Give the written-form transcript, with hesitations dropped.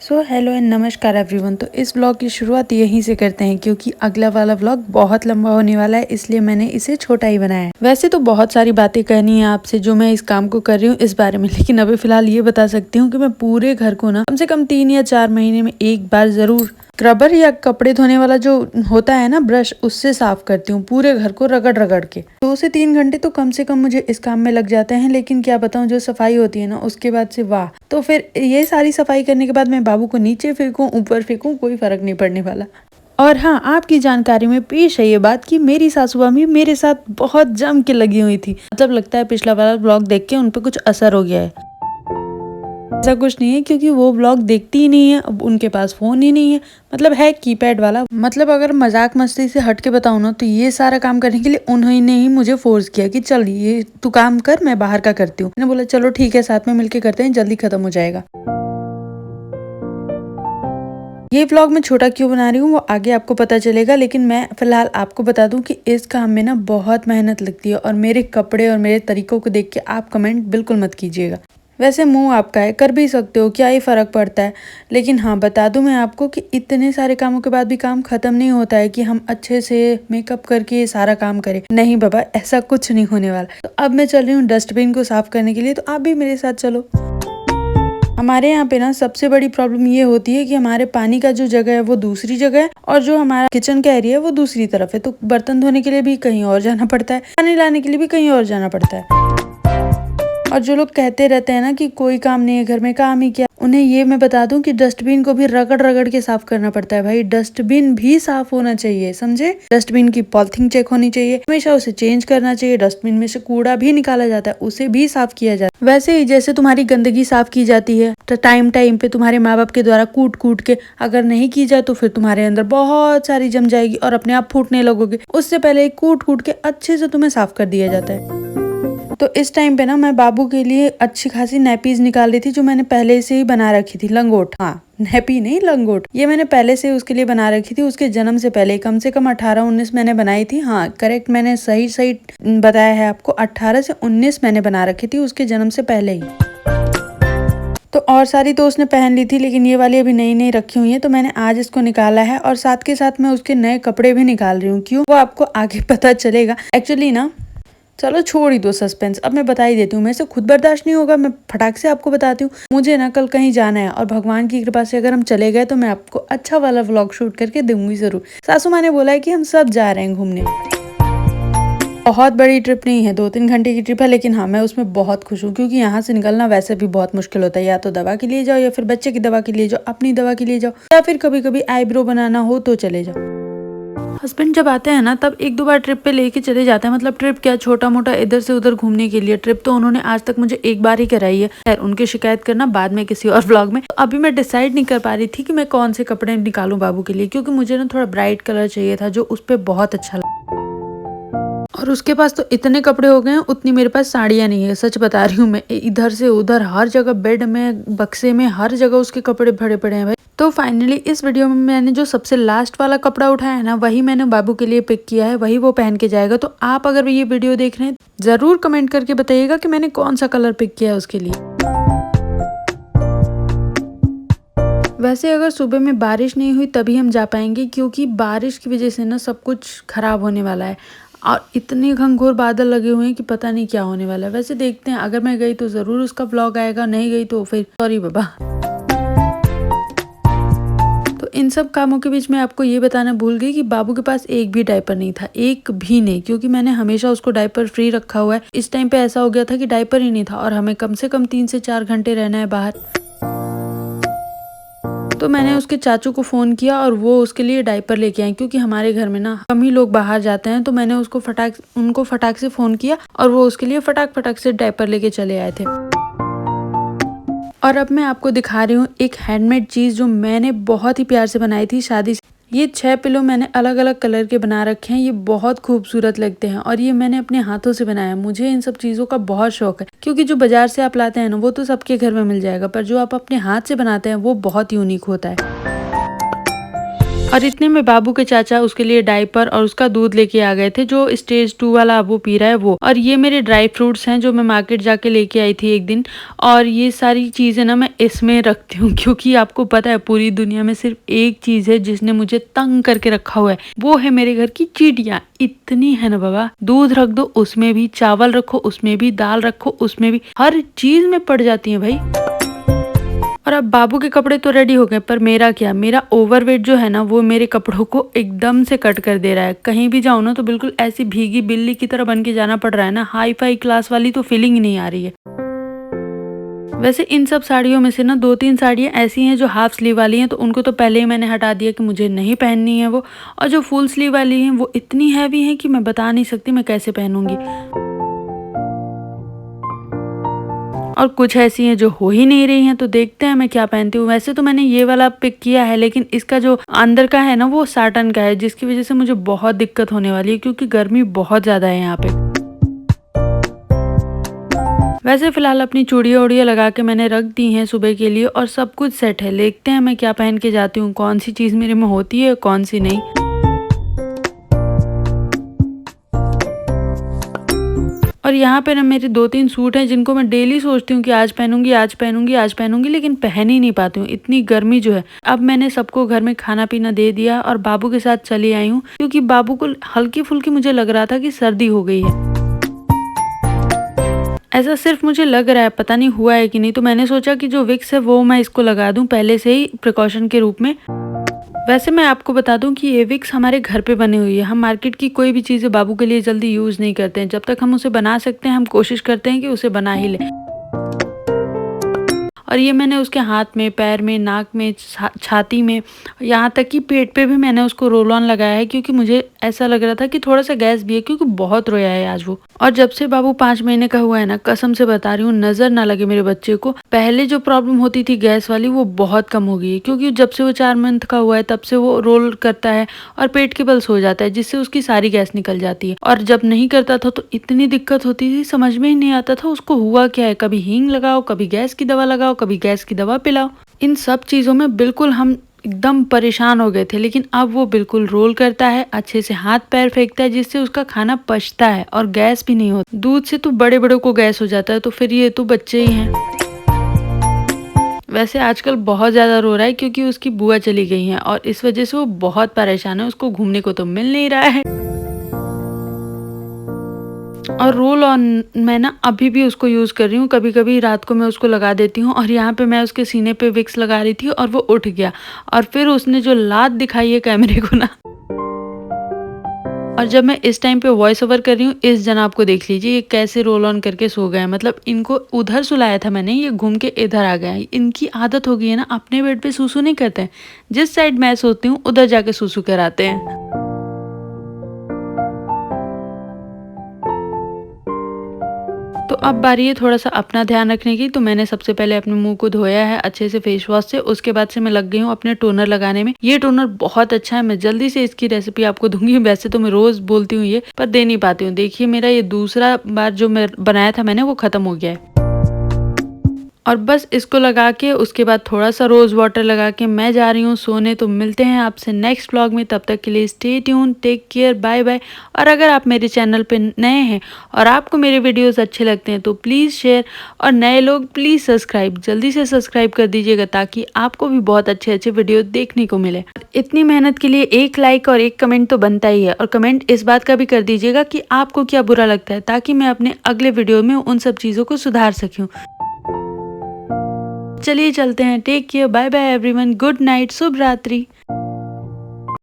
Hello and नमस्कार everyone. तो इस व्लॉग की शुरुआत यहीं से करते हैं क्योंकि अगला वाला व्लॉग बहुत लंबा होने वाला है, इसलिए मैंने इसे छोटा ही बनाया है। वैसे तो बहुत सारी बातें कहनी है आपसे जो मैं इस काम को कर रही हूँ इस बारे में, लेकिन अभी फिलहाल ये बता सकती हूँ कि मैं पूरे घर को ना कम से कम 3 या 4 महीने में एक बार जरूर स्क्रबर या कपड़े धोने वाला जो होता है ना ब्रश, उससे साफ करती हूँ पूरे घर को रगड़ रगड़ के। 2 से 3 घंटे तो कम से कम मुझे इस काम में लग जाते हैं, लेकिन क्या बताऊँ जो सफाई होती है ना उसके बाद से वाह। तो फिर ये सारी सफाई करने के बाद मैं बाबू को नीचे फेंकूं ऊपर फेंकूं कोई फर्क नहीं पड़ने वाला। और हाँ, आपकी जानकारी में पेश है ये बात कि मेरी सासू अम्मी मेरे साथ बहुत जम के लगी हुई थी। मतलब लगता है पिछला वाला ब्लॉग देख के उन पर कुछ असर हो गया है। ऐसा कुछ नहीं है क्योंकि वो ब्लॉग देखती ही नहीं है, अब उनके पास फोन ही नहीं है, मतलब है कीपैड वाला। मतलब अगर मजाक मस्ती से हट के बताऊँ ना तो ये सारा काम करने के लिए उन्होंने ही मुझे फोर्स किया कि चल ये तू काम कर, मैं बाहर का करती हूँ। मैंने बोला चलो ठीक है, साथ में मिलके करते हैं, जल्दी खत्म हो जाएगा। ये व्लॉग मैं छोटा क्यों बना रही हूँ वो आगे आपको पता चलेगा, लेकिन मैं फिलहाल आपको बता दूं कि इस काम में ना बहुत मेहनत लगती है और मेरे कपड़े और मेरे तरीकों को देख के आप कमेंट बिल्कुल मत कीजिएगा। वैसे मुंह आपका है, कर भी सकते हो, क्या ही फर्क पड़ता है। लेकिन हाँ, बता दूं मैं आपको कि इतने सारे कामों के बाद भी काम खत्म नहीं होता है कि हम अच्छे से मेकअप करके ये सारा काम करें। नहीं बाबा, ऐसा कुछ नहीं होने वाला। तो अब मैं चल रही हूँ डस्टबिन को साफ करने के लिए, तो आप भी मेरे साथ चलो। हमारे यहाँ पे ना सबसे बड़ी प्रॉब्लम ये होती है कि हमारे पानी का जो जगह है वो दूसरी जगह है और जो हमारा किचन का एरिया है वो दूसरी तरफ है। तो बर्तन धोने के लिए भी कहीं और जाना पड़ता है, पानी लाने के लिए भी कहीं और जाना पड़ता है। और जो लोग कहते रहते हैं ना कि कोई काम नहीं है घर में, काम ही क्या, उन्हें ये मैं बता दूं कि डस्टबिन को भी रगड़ रगड़ के साफ करना पड़ता है। भाई डस्टबिन भी साफ होना चाहिए, समझे। डस्टबिन की पॉलिथीन चेक होनी चाहिए, हमेशा उसे चेंज करना चाहिए। डस्टबिन में से कूड़ा भी निकाला जाता है, उसे भी साफ किया जाता है। वैसे ही जैसे तुम्हारी गंदगी साफ की जाती है तो टाइम टाइम पे तुम्हारे माँ बाप के द्वारा कूट कूट के, अगर नहीं की जाए तो फिर तुम्हारे अंदर बहुत सारी जम जाएगी और अपने आप फूटने लगोगे। उससे पहले कूट कूट के अच्छे से तुम्हें साफ कर दिया जाता है। तो इस टाइम पे ना मैं बाबू के लिए अच्छी खासी नैपीज निकाल रही थी जो मैंने पहले से ही बना रखी थी। लंगोट, हाँ नैपी नहीं लंगोट, ये मैंने पहले से उसके लिए बना रखी थी। उसके जन्म से पहले कम से कम 18-19 मैंने बनाई थी। हाँ करेक्ट, मैंने सही सही बताया है आपको, 18 से 19 मैंने बना रखी थी उसके जन्म से पहले ही। तो और सारी तो उसने पहन ली थी, लेकिन ये वाली अभी नई नई रखी हुई है तो मैंने आज इसको निकाला है। और साथ के साथ मैं उसके नए कपड़े भी निकाल रही हूँ, क्यों वो आपको आगे पता चलेगा। एक्चुअली ना, चलो छोड़ ही दो सस्पेंस, अब मैं बता ही देती हूँ। मैं से खुद बर्दाश्त नहीं होगा, मैं फटाक से आपको बताती हूँ। मुझे ना कल कहीं जाना है और भगवान की कृपा से अगर हम चले गए तो मैं आपको अच्छा वाला व्लॉग शूट करके दूंगी जरूर। सासू माँ ने बोला है कि हम सब जा रहे हैं घूमने। बहुत बड़ी ट्रिप नहीं है, 2-3 घंटे की ट्रिप है, लेकिन हाँ मैं उसमें बहुत खुश हूँ क्योंकि यहाँ से निकलना वैसे भी बहुत मुश्किल होता है। या तो दवा के लिए जाओ, या फिर बच्चे की दवा के लिए जाओ, अपनी दवा के लिए जाओ, या फिर कभी कभी आईब्रो बनाना हो तो चले जाओ। हस्बैंड जब आते हैं ना तब 1-2 बार ट्रिप पे लेके चले जाते हैं। मतलब ट्रिप क्या, छोटा मोटा इधर से उधर घूमने के लिए। ट्रिप तो उन्होंने आज तक मुझे एक बार ही कराई है। खैर उनकी शिकायत करना बाद में किसी और व्लॉग में। तो अभी मैं डिसाइड नहीं कर पा रही थी कि मैं कौन से कपड़े निकालूं बाबू के लिए, क्योंकि मुझे ना थोड़ा ब्राइट कलर चाहिए था जो उस पर बहुत अच्छा लगा। और उसके पास तो इतने कपड़े हो गए हैं, उतनी मेरे पास साड़ियाँ नहीं है। सच बता रही हूँ मैं, इधर से उधर हर जगह, बेड में, बक्से में, हर जगह उसके कपड़े भरे पड़े हैं भाई। तो फाइनली इस वीडियो में मैंने जो सबसे लास्ट वाला कपड़ा उठाया है ना, वही मैंने बाबू के लिए पिक किया है, वही वो पहन के जाएगा। तो आप अगर ये वीडियो देख रहे हैं जरूर कमेंट करके बताइएगा कि मैंने कौन सा कलर पिक किया है उसके लिए। वैसे अगर सुबह में बारिश नहीं हुई तभी हम जा पाएंगे, क्योंकि बारिश की वजह से ना सब कुछ खराब होने वाला है और इतने घनघोर बादल लगे हुए हैं कि पता नहीं क्या होने वाला है। वैसे देखते हैं, अगर मैं गई तो जरूर उसका व्लॉग आएगा, नहीं गई तो फिर सॉरी बाबा। तो इन सब कामों के बीच में आपको ये बताना भूल गई कि बाबू के पास एक भी डायपर नहीं था, एक भी नहीं, क्योंकि मैंने हमेशा उसको डायपर फ्री रखा हुआ है। इस टाइम पे ऐसा हो गया था कि डायपर ही नहीं था और हमें कम से कम 3 से 4 घंटे रहना है बाहर। तो मैंने उसके चाचू को फोन किया और वो उसके लिए डायपर लेके आए, क्योंकि हमारे घर में ना कम ही लोग बाहर जाते हैं। तो मैंने उनको फटाक से फोन किया और वो उसके लिए फटाक से डायपर लेके चले आए थे। और अब मैं आपको दिखा रही हूँ एक हैंडमेड चीज जो मैंने बहुत ही प्यार से बनाई थी शादी से। ये 6 पिलो मैंने अलग अलग कलर के बना रखे हैं। ये बहुत खूबसूरत लगते हैं और ये मैंने अपने हाथों से बनाया। मुझे इन सब चीजों का बहुत शौक है, क्योंकि जो बाजार से आप लाते हैं ना वो तो सबके घर में मिल जाएगा, पर जो आप अपने हाथ से बनाते हैं वो बहुत यूनिक होता है। और इतने में बाबू के चाचा उसके लिए डायपर और उसका दूध लेके आ गए थे, जो स्टेज 2 वाला अब वो पी रहा है वो। और ये मेरे ड्राई फ्रूट्स हैं जो मैं मार्केट जाके लेके आई थी एक दिन, और ये सारी चीजें ना मैं इसमें रखती हूँ क्योंकि आपको पता है पूरी दुनिया में सिर्फ एक चीज है जिसने मुझे तंग करके रखा हुआ है, वो है मेरे घर की चींटियां। इतनी है ना बाबा, दूध रख दो उसमें भी, चावल रखो उसमें भी, दाल रखो उसमें भी, हर चीज में पड़ जाती है भाई। और अब बाबू के कपड़े तो रेडी हो गए, पर मेरा क्या, मेरा ओवरवेट जो है ना वो मेरे कपड़ों को एकदम से कट कर दे रहा है। कहीं भी जाऊँ ना तो बिल्कुल ऐसी भीगी बिल्ली की तरह बन के जाना पड़ रहा है ना, हाई फाई क्लास वाली तो फीलिंग ही नहीं आ रही है। वैसे इन सब साड़ियों में से ना 2-3 साड़ियाँ ऐसी हैं जो हाफ स्लीव वाली हैं, तो उनको तो पहले ही मैंने हटा दिया कि मुझे नहीं पहननी है वो। और जो फुल स्लीव वाली हैं वो इतनी हैवी हैं कि मैं बता नहीं सकती मैं कैसे पहनूंगी। और कुछ ऐसी हैं जो हो ही नहीं रही हैं, तो देखते हैं मैं क्या पहनती हूँ। वैसे तो मैंने ये वाला पिक किया है, लेकिन इसका जो अंदर का है ना वो साटन का है, जिसकी वजह से मुझे बहुत दिक्कत होने वाली है क्योंकि गर्मी बहुत ज्यादा है यहाँ पे। वैसे फिलहाल अपनी चूड़ियाँ उड़ियाँ लगा के मैंने रख दी हैं सुबह के लिए, और सब कुछ सेट है। देखते हैं मैं क्या पहन के जाती हूँ, कौन सी चीज मेरे में होती है कौन सी नहीं। और यहाँ पे ना मेरे 2-3 सूट हैं जिनको मैं डेली सोचती हूँ कि आज पहनूंगी आज पहनूंगी आज पहनूंगी, लेकिन पहन ही नहीं पाती हूँ, इतनी गर्मी जो है। अब मैंने सबको घर में खाना पीना दे दिया और बाबू के साथ चली आई हूँ क्योंकि बाबू को हल्की फुल्की मुझे लग रहा था कि सर्दी हो गई है। ऐसा सिर्फ मुझे लग रहा है, पता नहीं हुआ है कि नहीं, तो मैंने सोचा कि जो विक्स है वो मैं इसको लगा दूं पहले से ही प्रिकॉशन के रूप में। वैसे मैं आपको बता दूं कि ये विक्स हमारे घर पे बनी हुई है। हम मार्केट की कोई भी चीज़ें बाबू के लिए जल्दी यूज़ नहीं करते हैं। जब तक हम उसे बना सकते हैं हम कोशिश करते हैं कि उसे बना ही लें। और ये मैंने उसके हाथ में, पैर में, नाक में, छाती में, यहाँ तक कि पेट पे भी मैंने उसको रोल ऑन लगाया है क्योंकि मुझे ऐसा लग रहा था कि थोड़ा सा गैस भी है, क्योंकि बहुत रोया है आज वो। और जब से बाबू 5 महीने का हुआ है ना, कसम से बता रही हूँ, नजर ना लगे मेरे बच्चे को, पहले जो प्रॉब्लम होती थी गैस वाली वो बहुत कम हो गई है, क्योंकि जब से वो 4 मंथ का हुआ है तब से वो रोल करता है और पेट के बल सो जाता है, जिससे उसकी सारी गैस निकल जाती है। और जब नहीं करता था तो इतनी दिक्कत होती थी, समझ में ही नहीं आता था उसको हुआ क्या है। कभी हींग लगाओ, कभी गैस की दवा लगाओ, कभी गैस की दवा पिलाओ। इन सब चीजों में बिल्कुल हम एकदम परेशान हो गए थे, लेकिन अब वो बिल्कुल रोल करता है, अच्छे से हाथ पैर फेंकता है, जिससे उसका खाना पचता है और गैस भी नहीं होती। दूध से तो बड़े बड़ों को गैस हो जाता है, तो फिर ये तो बच्चे ही हैं। वैसे आजकल बहुत ज्यादा रो रहा है क्योंकि उसकी बुआ चली गई हैं और इस वजह से वो बहुत परेशान है, उसको घूमने को तो मिल नहीं रहा है। और रोल ऑन मैं ना अभी भी उसको यूज़ कर रही हूँ, कभी कभी रात को मैं उसको लगा देती हूँ। और यहाँ पे मैं उसके सीने पे विक्स लगा रही थी और वो उठ गया, और फिर उसने जो लात दिखाई है कैमरे को ना। और जब मैं इस टाइम पे वॉइस ओवर कर रही हूँ, इस जनाब को देख लीजिए, ये कैसे रोल ऑन करके सो गए हैं। मतलब इनको उधर सुलाया था मैंने, ये घूम के इधर आ गया है। इनकी आदत हो गई है ना, अपने बेड पे सूसू नहीं करते हैं, जिस साइड मैं सोती हूँ उधर जाके सूसू कराते हैं। तो अब बारी है थोड़ा सा अपना ध्यान रखने की, तो मैंने सबसे पहले अपने मुंह को धोया है अच्छे से फेस वॉश से। उसके बाद से मैं लग गई हूँ अपने टोनर लगाने में। ये टोनर बहुत अच्छा है, मैं जल्दी से इसकी रेसिपी आपको दूंगी। वैसे तो मैं रोज बोलती हूँ ये, पर दे नहीं पाती हूँ। देखिए मेरा ये दूसरा बार जो मैं बनाया था मैंने, वो खत्म हो गया है। और बस इसको लगा के उसके बाद थोड़ा सा रोज वाटर लगा के मैं जा रही हूँ सोने। तो मिलते हैं आपसे नेक्स्ट व्लॉग में, तब तक के लिए stay tune, take care, bye bye. और अगर आप मेरे चैनल पे नए हैं और आपको मेरे वीडियोस अच्छे लगते हैं तो प्लीज़ शेयर, और नए लोग प्लीज़ सब्सक्राइब, जल्दी से सब्सक्राइब कर दीजिएगा ताकि आपको भी बहुत अच्छे अच्छे वीडियो देखने को मिले। इतनी मेहनत के लिए एक लाइक और एक कमेंट तो बनता ही है, और कमेंट इस बात का भी कर दीजिएगा कि आपको क्या बुरा लगता है, ताकि मैं अपने अगले वीडियो में उन सब चीज़ों को सुधार सकूँ। चलिए चलते हैं, take care, bye bye everyone, good night, शुभ रात्रि।